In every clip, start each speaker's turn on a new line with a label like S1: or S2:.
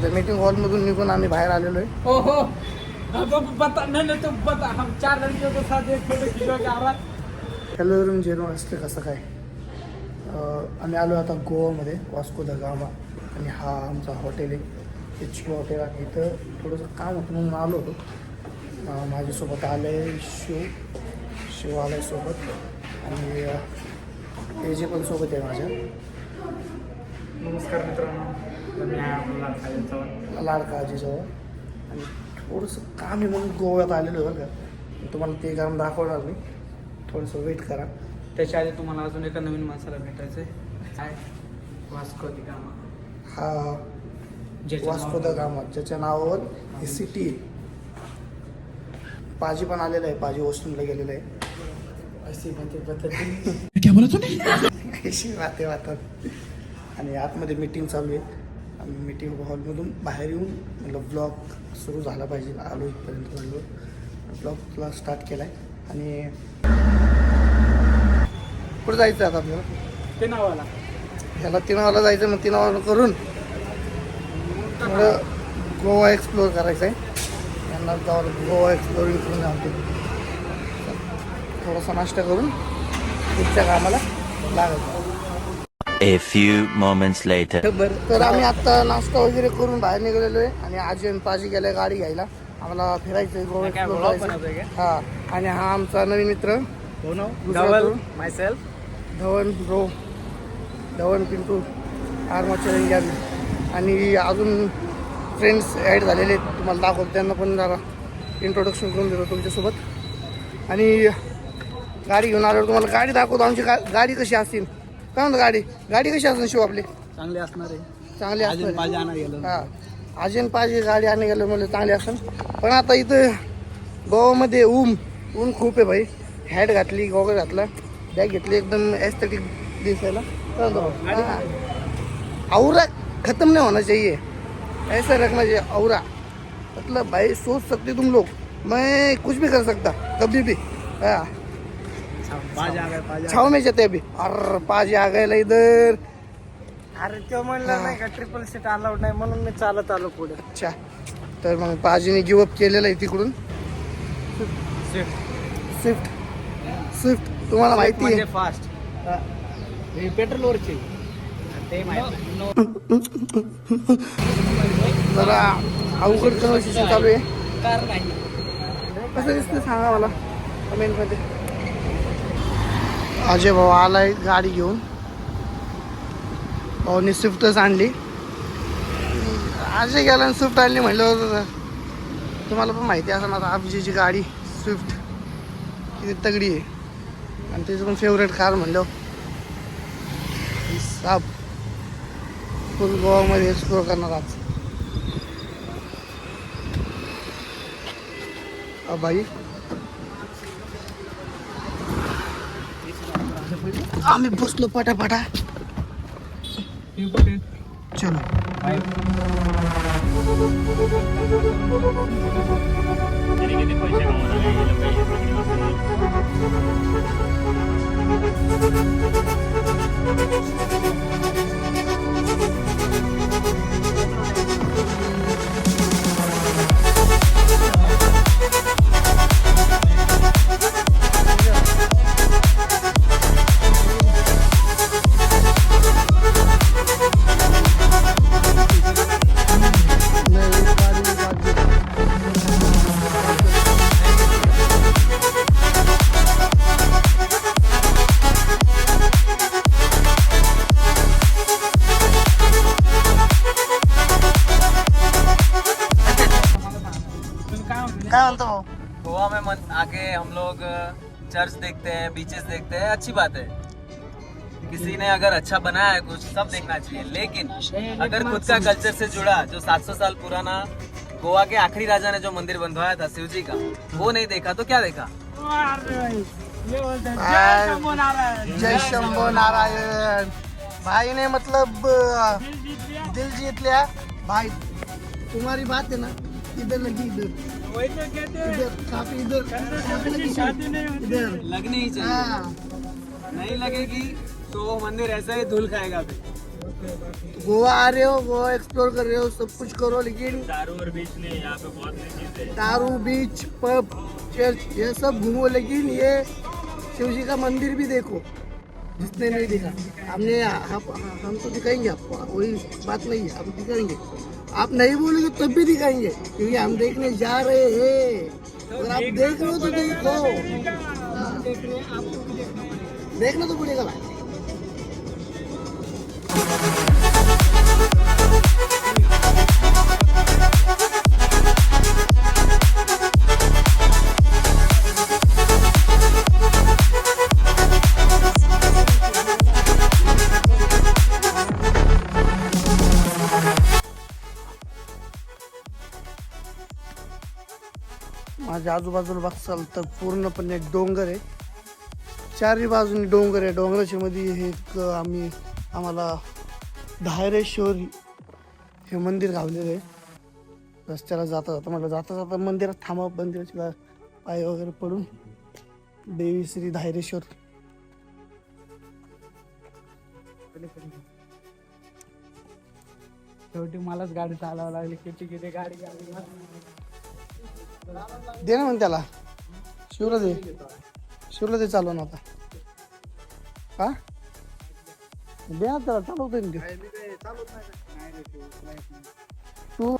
S1: Meeting हॉलमधून निघून आम्ही बाहेर आलेलो आहे.
S2: हो हो बता नहीं तो बता हम 4 लड़कियों के साथ एक फोटो खिंचवा आ रहा.
S1: हॅलो रूम जेरो असते कसं काय. आम्ही आलो आता गोवामध्ये वास्को द गामा आणि हा आमचा हॉटेल आहे एच क्यू हॉटेल आहे. इथं थोडंसं काम होतं म्हणून आलो होतो. माझ्यासोबत आलं आहे शिव आलं आहे सोबत आणि तेजे पण सोबत आहे माझ्या.
S2: नमस्कार मित्रांनो, मी आहे आपला
S1: लाडका आजीजवळ आणि थोडंसं काम आहे म्हणून गोव्यात आलेलो आहे बरं का. तुम्हाला ते काम दाखवणार मी, थोडंसं वेट करा.
S2: त्याच्या आधी तुम्हाला अजून एका नवीन माणसाला भेटायचं आहे. वास्को दी गामा.
S1: हा वास्को द गामा ज्याच्या नावावर ही सिटी आहे. पाजी पण आलेलं आहे, पाजी वॉशरूमला गेलेलं आहे.
S2: अशी बातें
S3: क्या बोला तूने?
S1: अशी वाते वाटत. आणि आतमध्ये मीटिंग चालू आहे. आम्ही मीटिंग हॉलमधून बाहेर येऊन म्हटलं ब्लॉग सुरू झाला पाहिजे. आलो इथपर्यंत आलो, ब्लॉगला स्टार्ट केला आहे. आणि कुठं जायचं आता आपल्याला?
S2: ते नावाला
S1: ह्याला तिनावाला जायचं, मग तिनावाला करून थोडं गोवा एक्सप्लोअर करायचं आहे. यांना जाऊन गोवा एक्सप्लोरिंग करून जातो. थोडासा नाश्ता करून पुढच्या कामाला लागायचं.
S4: A few moments later.
S1: तर आम्ही आता नाश्ता वगैरे करून बाहेर निघालेलो आहे आणि आजी आणि पाजी गेल्या गाडी घ्यायला. आम्हाला फिरायचं आहे, गोवा एक्सप्लोअर करायचं. हा आणि हा आमचा नवीन मित्र
S2: माय सेल्फ
S1: धवन ब्रो, धवन पिंटू आरमाचे आणि अजून फ्रेंड्स ॲड झालेले आहेत. तुम्हाला दाखवतो, त्यांना पण जरा इंट्रोडक्शन करून देतो तुमच्यासोबत. आणि गाडी घेऊन आल्यावर तुम्हाला गाडी दाखवतो. आमची गाडी कशी असतील काय म्हणतो, गाडी कशी असणार शिव आपली?
S2: चांगले असणार आहे.
S1: चांगली असणार.
S2: पाजी आणा गेलो.
S1: हां अजून पाहिजे गाडी आणणे गेलं म्हणजे चांगली असेल. पण आता इथं गोवामध्ये ऊन खूप आहे भाई. हॅट घातली, गॉगल घातला, बॅग घेतली, एकदम एस्थेटिक दिसायला. औरा खत्म नहीं होना चाहिए, ऐसा रखना चाहिए औरा. मतलब भाई सोच सकते तुम लोग, मैं कुछ भी कर सकता कभी भी. हाँ छाव में जाते अभी. अरे पाजी आ गए इधर.
S2: अरे तो म्हणलं नाही का ट्रिपल सीट अलाउड नाही म्हणून मी चालत आलो पुढे.
S1: अच्छा, तर मग पाजीने गिवअप केलेलं आहे तिकडून. स्विफ्ट तुम्हाला माहिती आहे
S2: फास्ट पेट्रोलवरची ते माहिती.
S1: जरा अवघड कन्व्हर्सेशन चालू आहे.
S2: कार नाही
S1: कसं दिसतं सांगा मला कमेंटमध्ये. अजय भाऊ आलाय गाडी घेऊन. भाऊनी स्विफ्टच आणली. अजय गेला स्विफ्ट आणली म्हटलं होतं. तुम्हाला पण माहिती असं ना अभिजीची गाडी स्विफ्ट किती तगडी आहे आणि त्याचं पण फेवरेट कार म्हणलं. साप फुल गोवामध्ये एक्सप्लोर करणार आज. भाई आम्ही बसलो पटापटा. चलो काय म्हणतो भाऊ?
S5: गोवा में आके हम लोग चर्च देखते हैं, बीचेस देखते हैं, अच्छी बात है. किसी ने अगर अच्छा बनाया है कुछ सब देखना चाहिए. लेकिन अगर खुद का कल्चर से जुड़ा जो 700 साल पुराना गोवा के आखिरी राजा ने जो मंदिर बनवाया था शिव जी का, वो नहीं देखा तो क्या देखा.
S1: जय शंभो नारायण. भाई ने मतलब दिल जीत लिया भाई, तुम्हारी बात है ना, इधर लगी इधर,
S2: वही तो कहते हैं
S1: इधर काफी इधर काफी लगी
S2: शादी नहीं होती।
S1: इधर।
S5: लगनी ही चाहिए,
S1: हाँ
S5: नहीं लगेगी तो वो मंदिर ऐसा ही धूल खाएगा फिर।
S1: गोवा आ रहे हो, गोवा एक्सप्लोर कर रहे हो, सब कुछ करो, लेकिन
S2: दारू और बीच नहीं, यहाँ पे बहुत सी चीजें।
S1: दारू, बीच, पब, चर्च, ये सब घूमो, लेकिन ये शिव जी का मंदिर भी देखो जिसने नहीं देखा। हम तो दिखाएंगे आपको, वही बात नहीं है, हम दिखाएंगे, आप नहीं बोलोगे तब भी दिखाएंगे, क्योंकि हम देखने जा रहे हैं। अगर आप देख रहे हो तो देखो, हाँ, देख रहे हैं, आपको भी देखना तो पड़ेगा भाई। माझ्या आजूबाजूला बघसाल तर पूर्णपणे डोंगर आहे, चारही बाजूनी डोंगर आहे. डोंगराच्या मध्ये हे एक आम्हाला धायरेश्वर हे मंदिर गावलेलं आहे. रस्त्याला जाता जाता म्हटलं जाता मंदिरात थांबा, मंदिराची पाय वगैरे पडून. देवी श्री धायरेश्वर.
S2: शेवटी मलाच गाडी चालवावी लागली, किती किती गाडी गाडी
S1: दे ना मग त्याला, शिवला दे चालव ना आता. हा दे ना त्याला, चालवतोय ना तू.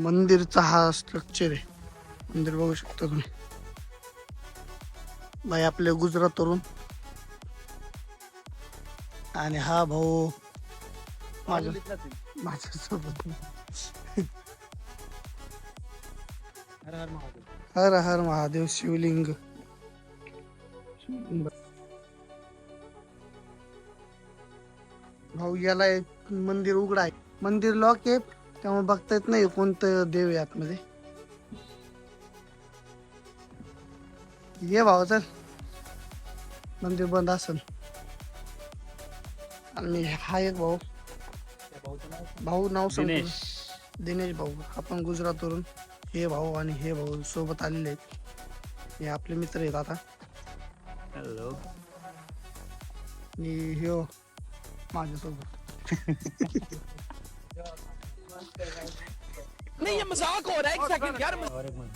S1: मंदिरचा हा स्ट्रक्चर आहे. मंदिर बघू शकता तुम्ही. भाई आपले गुजरातवरून, आणि हा भाऊ माझ्यासोबत. हर हर महादेव. शिवलिंग. भाऊ याला एक मंदिर उघडा आहे, मंदिर लॉक आहे, त्यामुळे बघता येत नाही कोणतं देव आहे आतमध्ये. ये भाऊ चल, मंदिर बंद असेल. आणि हा एक भाऊ नाव सांगतो, दिनेश भाऊ. आपण गुजरातवरून. हे भाऊ आणि हे भाऊ सोबत आलेले आहेत, हे आपले मित्र आहेत आता.
S2: हॅलो.
S1: आणि ह्यो माझ्यासोबत.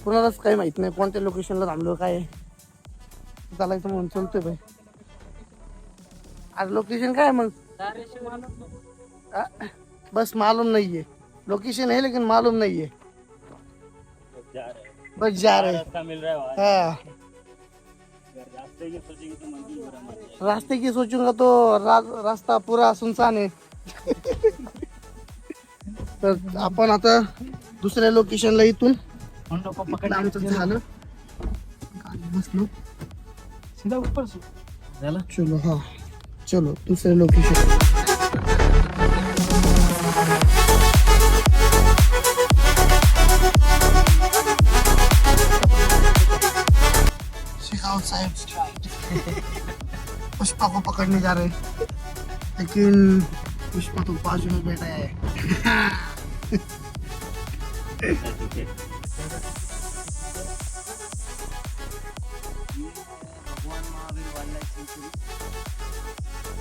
S1: कुणालाच काही माहित नाही कोणत्या लोकेशनला थांबलो, काय चालायचं म्हणून चलतोय भाई. आज लोकेशन काय मग? बस मालूम नहीं है, लोकेशन है लेकिन मालूम नहीं है, बस जा रहे हैं.
S2: मिल रहा है
S1: हाँ, रास्ते की सोचूंगा तो रास्ता पूरा सुनसान है. तर आपण आता दुसऱ्या लोकेशनला इथून आमचं झालं, बसलो.
S2: सीधा ऊपर से झालं.
S1: चलो हाँ चलो दूसरे लोकेशन. पुष्पा को पकड़ने जा रहे हैं, लेकिन पुष्पा तो बाजू में बैठा है.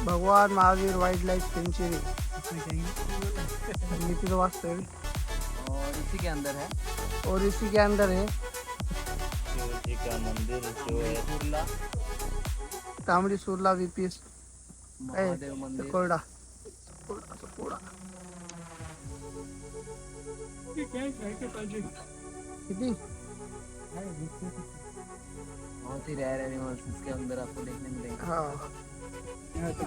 S1: भगवान महावीर वाइल्ड लाइफ सेंचुरी. नीति तो वास्तव है,
S5: और इसी के अंदर है,
S1: और इसी के अंदर है
S2: शिव का मंदिर जो है
S5: कुर्ला
S1: तांबडी सुरला VPS
S5: महादेव मंदिर.
S1: कोरडा. किती
S5: बहुत ही रेयर एनिमल्स इसके अंदर आपको देखने मिलेंगे.
S1: हाँ,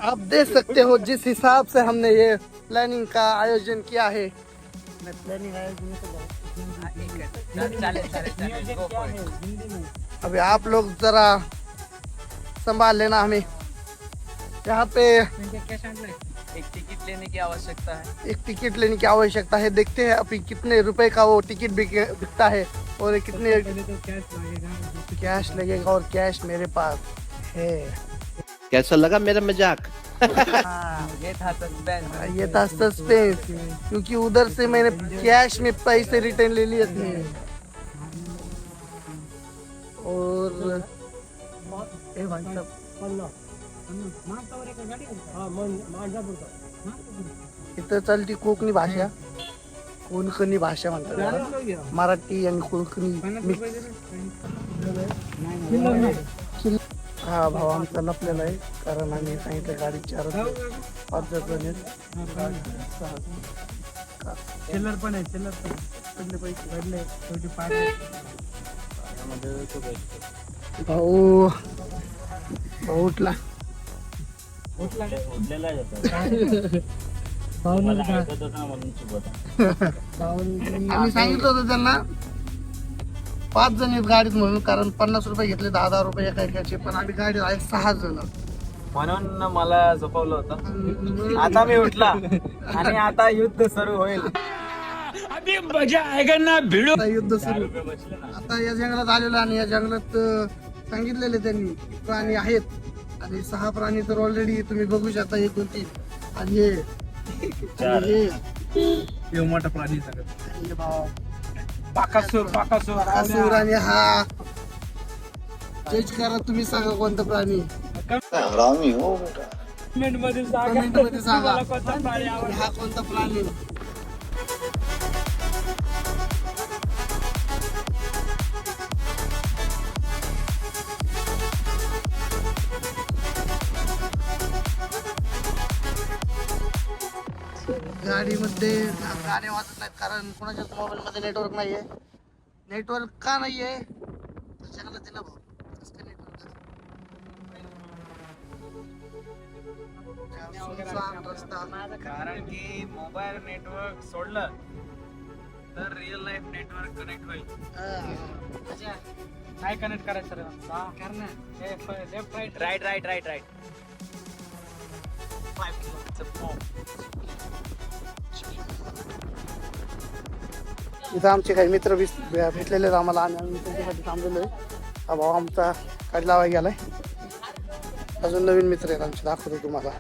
S1: आप देख सकते हो जिस हिसाब से हमने ये प्लानिंग का आयोजन किया है. प्लानिंग आयोजन अभी आप लोग जरा संभाल लेना हमें. यहाँ पे
S5: एक टिकट लेने की आवश्यकता है.
S1: एक टिकट लेने की आवश्यकता है. देखते हैं अभी कितने रुपए का वो टिकट बिकता है और कितने कैश लगेगा, और कैश मेरे पास है.
S3: कैसा लगा मेरा मजाक?
S5: ये था सस्पेंस।
S1: ये था सस्पेंस, क्योंकि उधर से मैंने कैश में पैसे रिटर्न ले लिए थे। और ए भाई साहब, इथं चालती कोकणी भाषा, कोकणी भाषा म्हणतात त्याला. मराठी आणि कोकणी मिक्स. हा भाव आमचा लपलेला आहे, कारण आम्ही सांगितलं गाडी 4-5 जण आहेत.
S2: चिल्लर पण आहे, चिल्लर पण पडले पैसे पडले शेवटी पाडले.
S1: भाऊ भाऊ उठला. आम्ही सांगितलं होतं त्यांना 5 जण आहेत गाडीत म्हणून, कारण 50 रुपये घेतले, 10-10 रुपये एका एकाचे. पण आम्ही गाडीत आहे 6 जण.
S5: म्हणून मला झोपवलं होतं. आता मी उठला आणि आता युद्ध सुरू होईल.
S2: अभी मजा आएगा ना भिडो.
S1: आता युद्ध सुरू. आता या जंगलात आलेलो आणि या जंगलात सांगितलेले त्यांनी की प्राणी आहेत, आणि 6 प्राणी तर ऑलरेडी तुम्ही बघू शकता. 1 2 3 आणि हे
S2: मोठा प्राणी सगळं.
S1: आणि हे भाव
S2: बाकासूर
S1: असुर. आणि हा जज करा तुम्ही, सांगा कोणता प्राणी.
S2: कमेंट मध्ये सांगा
S1: कमेंट मध्ये सांगा
S2: तुम्हाला कोणता प्राणी आवडला.
S1: हा कोणता प्राणी. गाडीमध्ये गाणे वाजत नाहीत, कारण कोणाच्याच मोबाईल मध्ये नेटवर्क नाहीये. नेटवर्क का नाहीये सगळं दिलं भाऊ. कसं काय network आहे? सुनसान रस्ता.
S5: कारण की मोबाईल नेटवर्क सोडलं तर रिअल लाईफ नेटवर्क कनेक्ट होईल.
S2: काय कनेक्ट करायचं रे करणार लेफ्ट राईट
S5: राईट 5 किलोमीटर.
S1: इथं आमचे काही मित्र भेटलेले आहेत आम्हाला, आणि आम्ही त्यांच्यासाठी थांबलेलो आहे. हा भाऊ आमचा गाडी लावायला गेलाय. अजून नवीन मित्र आहेत आमचे, दाखवतो तुम्हाला.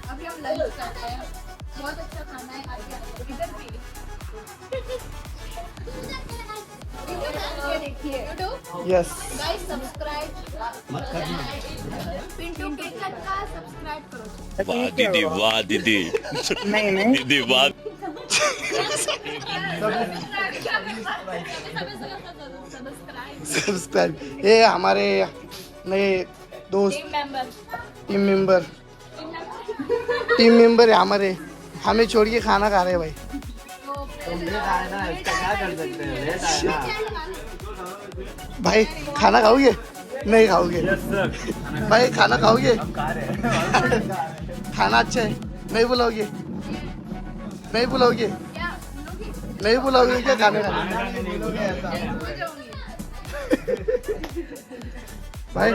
S3: अभी हम लंच करते हैं, बहुत अच्छा खाना है, आइए इधर भी देखिए
S1: yes.
S3: Guys subscribe Pintu cake का सब्सक्राइब करो.
S4: वाह दीदी, वाह दीदी,
S1: नहीं
S4: दीदी वाह.
S1: सब्सक्राइब. ये हमारे नए दोस्त टीम मेंबर है हमारे. हमें छोड़ के खाना खा रहे हैं भाई. भाई खाना खाओगे? नहीं खाओगे? भाई खाना खाओगे? खाना अच्छा है, नहीं बुलाओगे? नहीं बुलाओगे? नहीं बुलाओगे क्या खाने का? भाई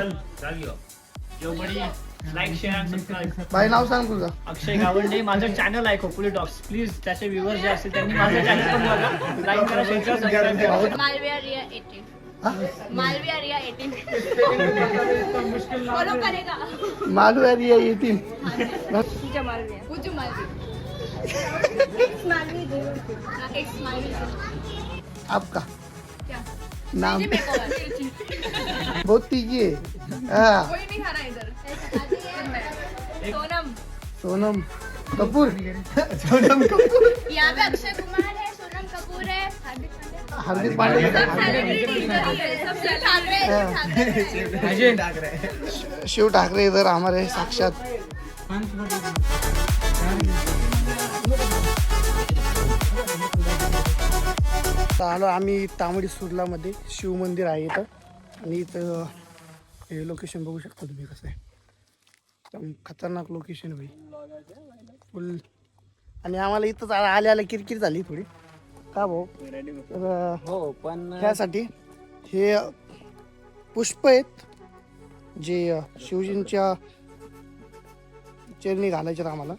S6: लाईक शेअर आणि सबस्क्राईब.
S1: भाई नाव सांग तुझं.
S6: अक्षय गावंडे, माझं चॅनल आहे खोपोली टॉक्स. प्लीज त्याचे व्ह्यूअर्स जे असतील त्यांनी माझं चॅनल पण बघा, लाईक करा, शेअर करा, सबस्क्राईब करा.
S3: मालविया रिया 18 मालविया रिया 18 फॉलो करेगा.
S1: मालू यार ये 18.
S3: पूजा मालविया एक्स मालवी.
S1: आपका
S3: क्या
S1: नाम
S3: मेरे को
S1: बहुत तीखी है. हाँ.
S3: कोई नहीं खा रहा इधर.
S1: सोनम कपूर. सोनम कपूर.
S3: यहाँ पे अक्षय कुमार है, सोनम कपूर है,
S1: हार्दिक पांडे. शिव ठाकरे इधर हमारे साक्षात. आलो आम्ही तांबडी सुर्ला मध्ये शिव मंदिर आहे इथं. आणि इथं हे लोकेशन बघू शकता तुम्ही कसं आहे. एकदम खतरनाक लोकेशन भाई फुल. आणि आम्हाला इथंच आल्या किरकिर झाली थोडी का भाऊ. तर
S5: हो पण
S1: त्यासाठी हे पुष्प आहेत जे शिवजींच्या चरणी घालायचे आम्हाला.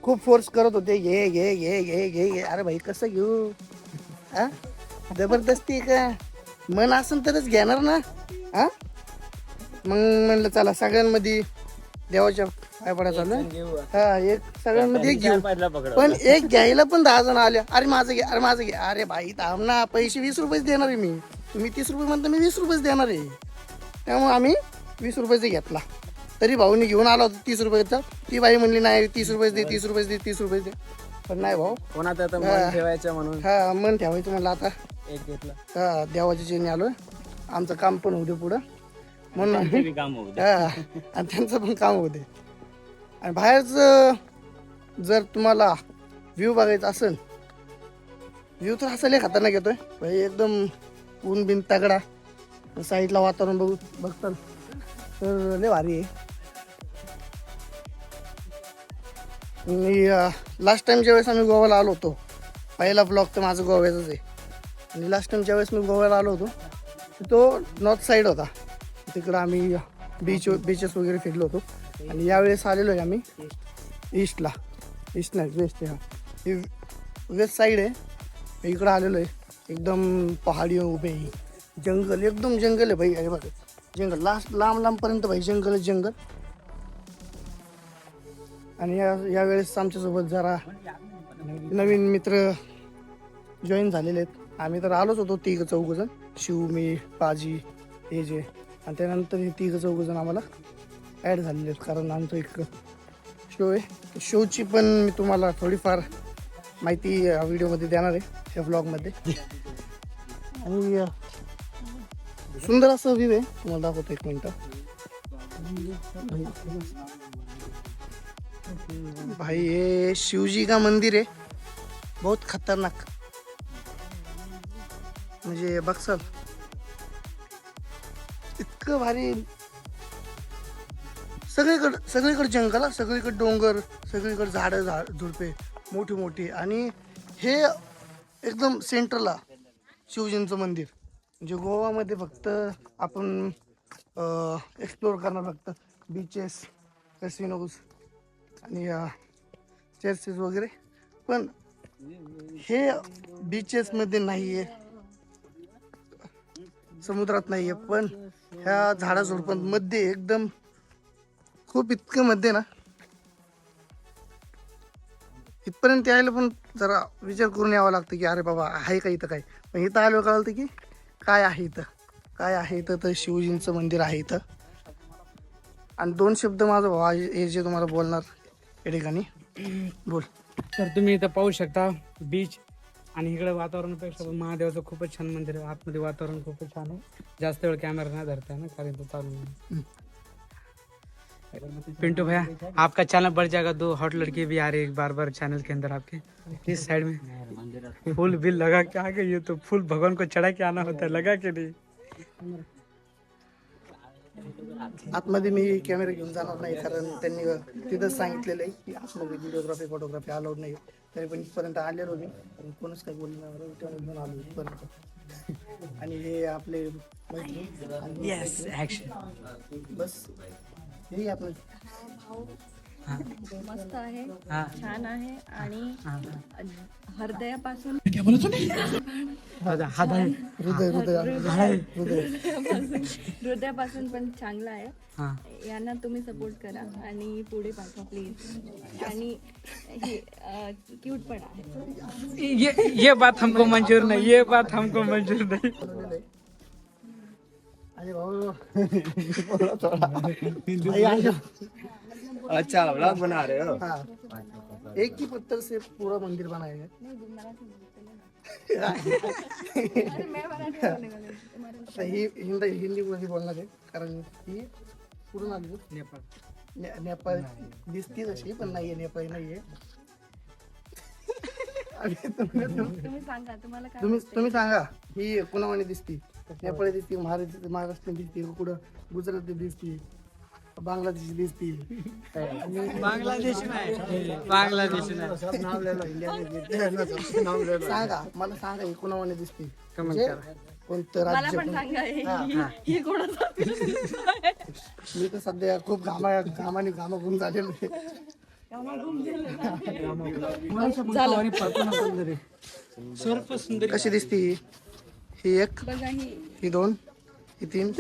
S1: खूप फोर्स करत होते, घे घे घे घे घे घे. अरे भाई कसं घेऊ. हा जबरदस्ती का मन असेल तरच घेणार ना. हा मग म्हणलं चला सगळ्यांमध्ये देवाच्या पाय पडा चालू हा एक सगळ्यांमध्ये एक घेऊ पण एक घ्यायला पण 10 जण आले. अरे माझं घे, अरे माझं घे. अरे भाई थांब ना, पैसे 20 रुपयेच देणार आहे मी. तुम्ही 30 रुपये म्हणता, मी 20 रुपयेच देणार आहे. त्यामुळे आम्ही 20 रुपयाचा घेतला. तरी भाऊनी घेऊन आला होता 30 रुपयाचा. ती बाई म्हणली नाही 30 रुपये दे, 30 रुपये दे, 30 रुपये दे. पण नाही भाऊ,
S5: कोणात आता मन ठेवायचं म्हणून
S1: हा मन ठेवायचं म्हणलं आता
S5: एक घेतला.
S1: हा देवाच्या चेनी आलोय. आमचं काम पण होऊ दे पुढं म्हणून आम्ही हा आणि त्यांचं पण काम होऊ दे. आणि बाहेरच जर तुम्हाला व्ह्यू बघायचा असेल, व्ह्यू तर असं लय खतरनाक येतोय भाई, एकदम ऊन बिन तगडा. साईडला वातावरण बघताल तर लय भारी आहे. मी लास्ट टाइमच्या वेळेस आम्ही गोव्याला आलो होतो. पहिला ब्लॉग तर माझं गोव्याचाच आहे. आणि लास्ट टाइमच्या वेळेस मी गोव्याला आलो होतो, तो नॉर्थ साईड होता. तिकडं आम्ही बीचेस वगैरे फिरलो होतो. आणि यावेळेस आलेलो आहे आम्ही ईस्टला. ईस्ट नाही, वेस्ट आहे. ही वेस्ट साईड आहे. इकडं आलेलो आहे. एकदम पहाडी उभे, जंगल, एकदम जंगल आहे भाई. हे बघा जंगल, लांब लांबपर्यंत भाई जंगलच जंगल. आणि यावेळेस आमच्यासोबत जरा नवीन मित्र जॉईन झालेले आहेत. आम्ही तर आलोच होतो 3-4 जण, शिव, मी, पाजी, हे जे. आणि त्यानंतर हे 3-4 जण आम्हाला ॲड झालेले आहेत. कारण आमचं एक शो आहे. शोची पण मी तुम्हाला थोडीफार माहिती व्हिडिओमध्ये देणार आहे, या ब्लॉगमध्ये. आणि सुंदर असं व्ह्यू आहे, तुम्हाला दाखवतो 1 मिनिट. भाई ये शिवजी का मंदिर है, बहुत खतरनाक. म्हणजे बघसाल इतकं भारी. सगळीकडे जंगल, सगळीकडे डोंगर, सगळीकडे झाडं झुडपे मोठी मोठी. आणि हे एकदम सेंटरला शिवजींचं मंदिर. म्हणजे गोवामध्ये फक्त आपण एक्सप्लोर करणार फक्त बीचेस, कॅसिनोज आणि चर्चेस वगैरे. पण हे बीचेसमध्ये नाही आहे, समुद्रात नाही आहे, पण ह्या झाडाझुडपांमध्ये एकदम खूप इतकं मध्ये ना, इथपर्यंत यायला पण जरा विचार करून यावं लागतं की अरे बाबा आहे का इथं काय. पण इथं आलं कळलं की काय आहे इथं, काय आहे इथं. तर शिवजींचं मंदिर आहे इथं. आणि 2 शब्द माझा भाऊ हे जे तुम्हाला बोलणार या ठिकाणी बोल.
S2: तर तुम्ही इथं पाहू शकता बीच. आणि इकडे वातावरणापेक्षा महादेवाचं खूपच छान मंदिर आहे. आतमध्ये वातावरण खूपच छान आहे. जास्त वेळ कॅमेरा नाही धरता है ना, कारण तो चालू नाही. पिंटू भैया आपका चैनल बढ़ जाएगा, 2 हॉट लड़की भी आ रही है बार चैनल के अंदर आपके. इस साइड में फूल भी लगा के आ गई. ये तो फूल भगवान को चढ़ा के आना होता है, लगा के नहीं.
S1: आतमध्ये मी कॅमेरा घेऊन जाणार नाही, कारण त्यांनी तिथंच सांगितलेलं आहे की आतमध्ये व्हिडिओग्राफी फोटोग्राफी अलाउड नाही. तरी पण इथपर्यंत आलेलो मी, कोणच काही बोललं नाही, घेऊन आलो इथपर्यंत. आणि हे आपले
S2: यस ऍक्शन
S1: बस हे आपलं
S3: मस्त आहे, छान आहे. आणि हृदयापासून हृदयापासून पण चांगला आहे. यांना तुम्ही सपोर्ट करा आणि पुढे पाठवा प्लीज. आणि हे क्यूट पण आहे.
S2: ये बात हमको मंजूर नहीं, ये बात हमको मंजूर नहीं.
S1: अरे भाऊ
S5: अच्छा व्लॉग बना रहे हो.
S1: हाँ, एक ही पत्थर से पूरा मंदिर बनाया है. आता ही हिंदी मध्ये बोलणार आहे, कारण ही पूर्ण आली नेपाळ दिसती तशी, पण नाहीये, नेपाळी नाहीये.
S3: तुम्ही सांगा तुम्हाला काय
S1: तुम्ही सांगा ही कुणावानी दिसती. नेपाळी दिसती, महाराष्ट्र दिसती, कुठं गुजराती दिसती, बांगलादेशी दिसती.
S2: बांग्लादेश बांग्लादेश
S1: सांगा, मला सांगा ही कुणावानी दिसती.
S2: कमेंट करा.
S1: कोणतं
S3: मला
S1: राज्य
S3: पण सांगा हे कोणाचं
S1: मी तर सध्या खूप घामाने घामाघूम झालेलो आहे. कशी दिसती ही एक,
S3: बघा.
S1: ही 2, हे 3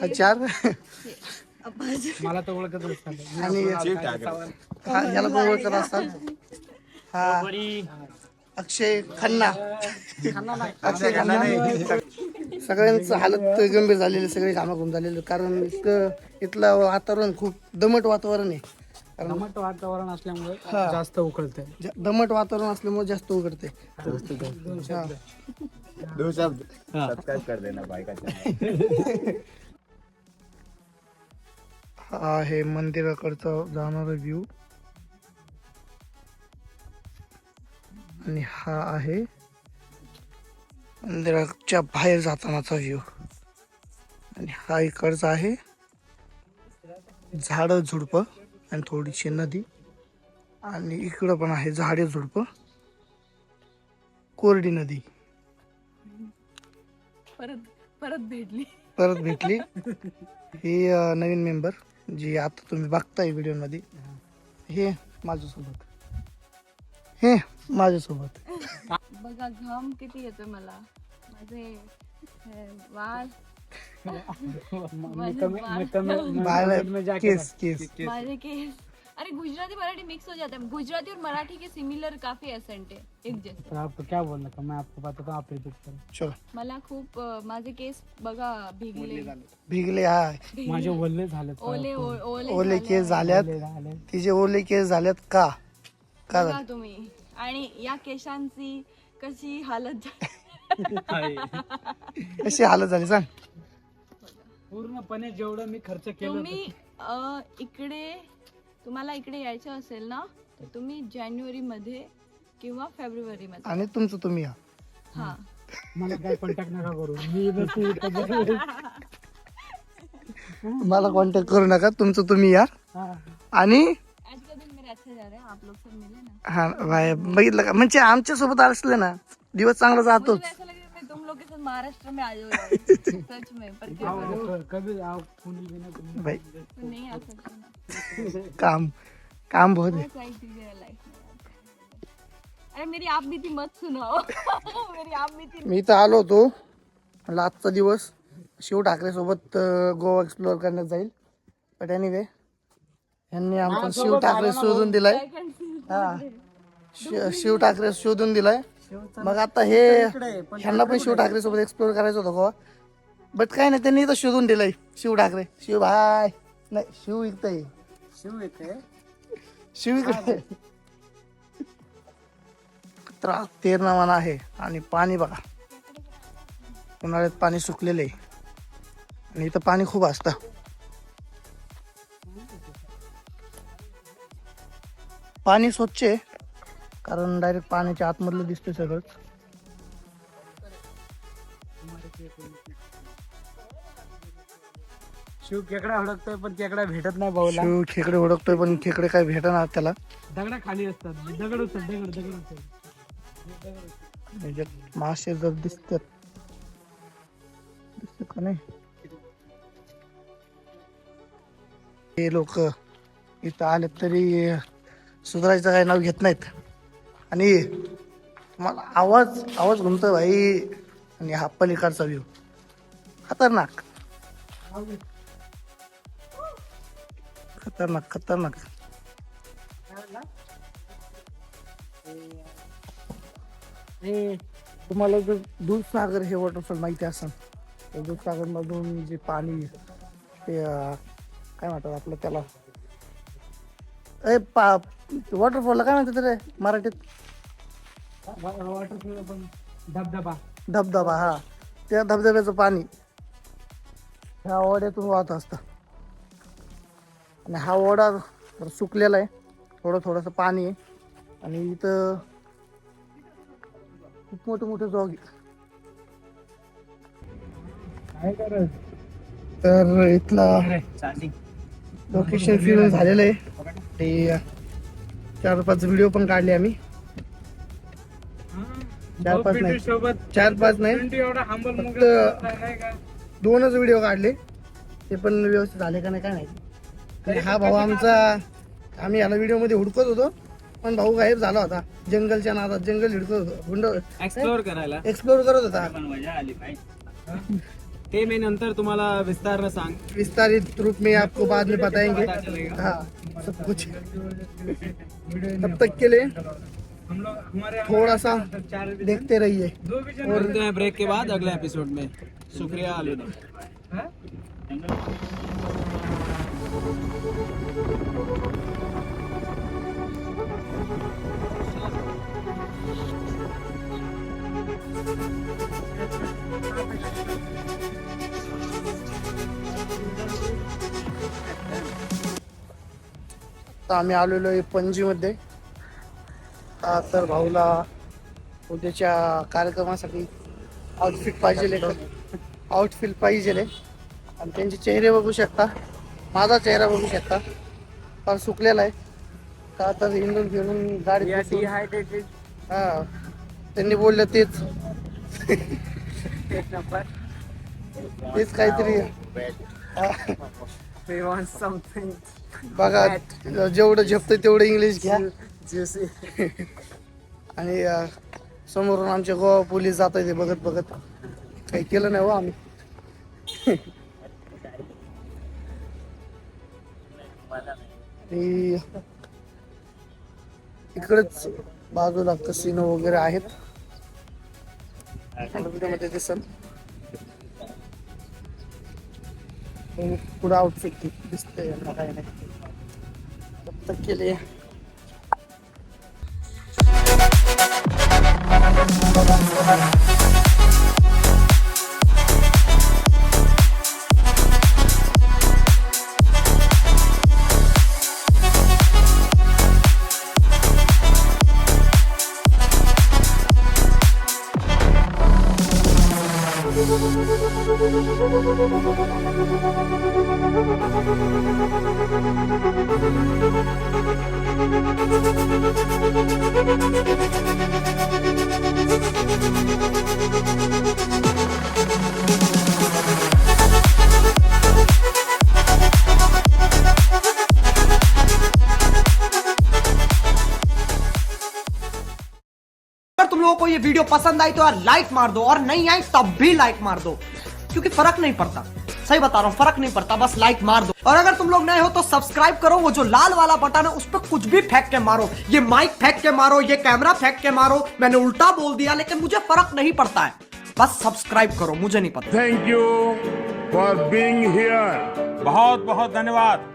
S1: हा 4
S2: मला तर ओळखत नसतं.
S1: आणि हा याला पण ओळखत असतात. हा अक्षय खन्ना. अक्षय खन्ना. सगळ्यांचं हालत गंभीर झालेली, सगळे कामं करून झालेले, कारण इथलं वातावरण खूप दमट वातावरण आहे.
S2: दमट वातावरण असल्यामुळे जास्त उकळतंय.
S1: दमट वातावरण असल्यामुळे जास्त उघडते. हा आहे मंदिराकडचा जाणारा व्ह्यू आणि हा आहे मंदिराच्या बाहेर जातानाचा व्ह्यू आणि हा इकडचा आहे झाड झुडप आणि थोडीशी नदी आणि इकडं पण आहे झाडे झुडप, कोरडी नदी. परत भेटली ही नवीन मेंबर जी आता तुम्ही बघताय व्हिडिओ मध्ये. हे माझ्यासोबत
S3: बघा घाम किती येतोय मला, माझे वाल
S1: केस
S3: माझे केस. अरे गुजराती मराठी मिक्स हो जाता है, गुजराती और मराठी के सिमिलर काफी एसेंट है एक जैसे.
S2: तर आपको क्या बोलना था, मैं आपको बताता हूँ, आप रिपीट करो.
S1: चलो
S3: मला खूप माझे केस बघा
S1: भिगले. हा
S2: माझे ओले झाले.
S3: ओले
S1: ओले केस झाल्यात. तिचे ओले केस झाल्यात का
S3: बघा तुम्ही. आणि या केसांची कशी हालत
S1: कशी हालत झाली सांग.
S2: पूर्णपणे जेवढं मी खर्च केलं
S3: तुम्ही इकडे तुम्हाला इकडे यायचं असेल ना तर तुम्ही जानेवारी मध्ये किंवा फेब्रुवारी मध्ये.
S1: आणि तुमचं तुम्ही या.
S3: हा
S2: मला काय कॉन्टॅक्ट नका करू, मी
S1: मला कॉन्टॅक्ट करू नका, तुमचं तुम्ही या. आणि
S3: आज का दिन मेरे अच्छा जा रहे हैं, आप लोग सब मिले ना.
S1: हा बाय बघितलं का, म्हणजे आमच्या सोबत असले ना दिवस चांगला जातोच.
S3: मुझे ऐसा लग रहा है मैं तुम लोग के साथ महाराष्ट्र में आ जाऊंगा सच में. पर क्या करूं,
S2: कभी आओ फोन भी ना तुम.
S1: भाई
S3: नहीं आ सकती ना.
S1: काम बहुत है.
S3: बहुत सारी चीजें है लाइफ में. अरे मेरी आप बीती मत सुनाओ. मेरी आप बीती.
S1: मी इथं आलो होतो, मला आजचा दिवस शिव ठाकरे सोबत गोवा एक्सप्लोअर करण्यात जाईल. बट एनिवे यांनी आमचा शिव ठाकरे शोधून दिलाय. हा शिव ठाकरे शोधून दिलाय. मग आता हे ह्यांना पण शिव ठाकरे सोबत एक्सप्लोअर करायचं होतं गोवा, बट काय नाही, त्यांनी इथं शोधून दिलंय. शिव ठाकरे शिव भाय नाही, शिव इकडे शिव इकडे. तर तेरनामान आहे आणि पाणी बघा, उन्हाळ्यात पाणी सुकलेलं आहे आणि इथं पाणी खूप असतं. पाणी स्वच्छ आहे कारण डायरेक्ट पाण्याच्या आतमधलं दिसतंय सगळंच.
S2: शिव खेकडा हुडकतोय पण खेकडा भेटत नाही भाऊला.
S1: शिव खेकडे ओळखतोय पण खेकडे काय भेटणार त्याला.
S2: दगडा खाली असतात, दगड उचल दगड.
S1: याच्यात मासे जर दिसतात का नाही. हे लोक इथं आले तरी सुधारायचं काही नाव घेत नाहीत. आणि मला आवाज घुमतोय भाई. आणि हा पलीकडचा व्ह्यू खतरनाक खतरनाक खतरनाक. तुम्हाला जर दूधसागर हे वॉटरफॉल माहिती असेल तर दूधसागर मधून जे पाणी ते काय म्हणतात आपलं त्याला वॉटरफॉलला काय म्हणतात रे मराठीत.
S2: वॉटरफॉल पण
S1: धबधबा. हा त्या धबधब्याचं पाणी ह्या ओढ्यातून वाहत असतं. आणि हा ओढा सुकलेला आहे, थोडंसं पाणी आहे. आणि इथं खूप मोठे जॉग आहे. तर इथला लोकेशन फिरून झालेलं आहे. ते 4-5 व्हिडिओ पण काढले आम्ही. 4-5 नाही, 4-5 नाही, फक्त 2च व्हिडिओ काढले. ते पण व्यवस्थित झाले का नाही काय माहिती. आणि हा भाऊ आमचा, आम्ही याला व्हिडिओ मध्ये हुडकत होतो पण भाऊ गायब झाला होता जंगलच्या नादात. जंगल हिडकत होतो, एक्सप्लोर करत होता.
S5: ते मी नंतर तुम्हाला विस्तार सांग.
S1: विस्तारित रूप में आपको बाद में बताएंगे.
S5: पता चलेगा.
S1: हाँ सब कुछ. तब तक के लिए थोड़ा सा देखते रहिए.
S5: और मिलते हैं ब्रेक के बाद अगले एपिसोड में. शुक्रिया आलूदा.
S1: आता आम्ही आलेलो आहे पणजीमध्ये. तर भाऊला उद्याच्या कार्यक्रमासाठी आउटफिट पाहिजे आणि त्यांचे चेहरे बघू शकता. माझा चेहरा बघू शकता फार सुकलेला आहे का तर हिंडून फिरून गाडी
S5: डिहायड्रेटेड.
S1: हा त्यांनी बोललं तेच तेच काहीतरी.
S5: We want something
S1: बघा जेवढं झेपतं तेवढं इंग्लिश घ्या.
S5: juicy.
S1: आणि समोरून आमचे गोवा पोलीस जात आहे ते बघत बघत. काही केलं नाही हो आम्ही. आणि इकडेच बाजूला कसिनो वगैरे आहेत. व्हिडिओमध्ये दिसल पुढं आउटफिट दिसतंय यांना काही नाही. तब तक के लिए
S7: अगर तुम लोगों को ये वीडियो पसंद आई तो यार लाइक मार दो, और नहीं आई तब भी लाइक मार दो, क्योंकि फर्क नहीं पड़ता. सही बता रहा हूँ, फर्क नहीं पड़ता, बस लाइक मार दो. और अगर तुम लोग नए हो तो सब्सक्राइब करो. वो जो लाल वाला बटन है उस पर कुछ भी फेंक के मारो. ये माइक फेंक के मारो, ये कैमरा फेंक के मारो. मैंने उल्टा बोल दिया लेकिन मुझे फर्क नहीं पड़ता है. बस सब्सक्राइब करो, मुझे नहीं पता.
S8: Thank you for being here.
S9: बहुत बहुत धन्यवाद.